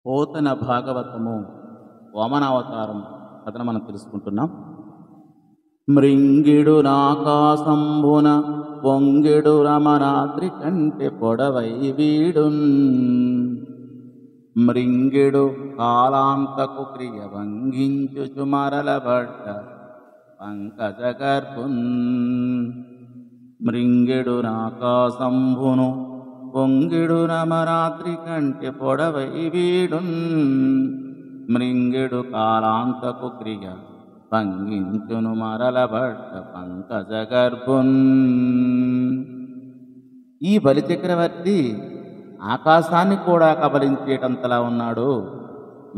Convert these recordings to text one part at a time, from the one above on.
పోతన భాగవతము వామనావతారం కథను మనం తెలుసుకుంటున్నాం. మృంగిడు నాకాశంభున పొంగిడు రమణాద్రి కంటే పొడవై వీడున్ మృంగిడు కాలాంతకు క్రియ వంగించుచు మరలబడ్డ పంకజగర్భున్ మృంగిడు నాకాశంభును పొంగిడు రమరాత్రి కంటే పొడవై వీడున్ మృంగిడు కాలాంతకు క్రియ పంగించును మరలబడ్డ పంకజగర్భున్. ఈ బలిచక్రవర్తి ఆకాశాన్ని కూడా కబలించేటంతలా ఉన్నాడు.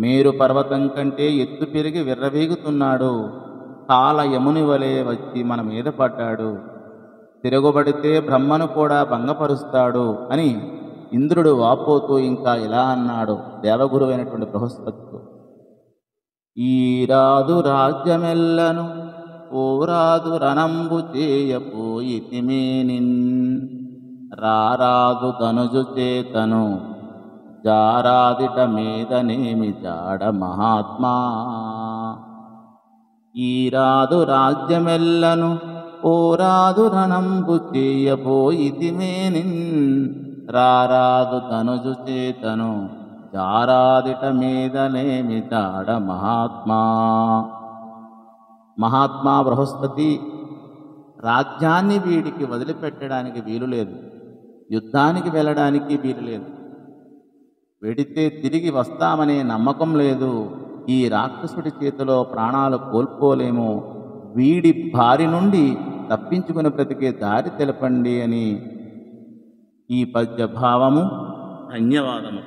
మేరు పర్వతం కంటే ఎత్తు పెరిగి విర్రవీగుతున్నాడు. కాల యముని వలె వచ్చి మన మీద పడ్డాడు. తిరగబడితే బ్రహ్మను కూడా భంగపరుస్తాడు అని ఇంద్రుడు వాపోతూ ఇంకా ఇలా అన్నాడు దేవగురువైనటువంటి బృహస్పతితో. ఈ రాదు రాజ్యమెల్లను ఓరాదు రణంబు చేయపోయితిమేనిన్ రారాదు తనుజు చేతను జారాదిట మీదనేమి జాడ మహాత్మా. ఈ రాదు రాజ్యమెల్లను ఓరాదు రణంబు చేయబోయితిమేనిన్ రారాదు తనుజు చేతను జారాదిట మీదనేమి జాడ మహాత్మా. మహాత్మా బృహస్పతి, రాజ్యాన్ని వీడికి వదిలిపెట్టడానికి వీలు లేదు, యుద్ధానికి వెళ్ళడానికి వీలు లేదు, వెడితే తిరిగి వస్తామనే నమ్మకం లేదు. ఈ రాక్షసుడి చేతిలో ప్రాణాలు కోల్పోలేము. వీడి బారి నుండి తప్పించుకుని బ్రతికే దారి తెలపండి అని ఈ పద్యభావము. ధన్యవాదము.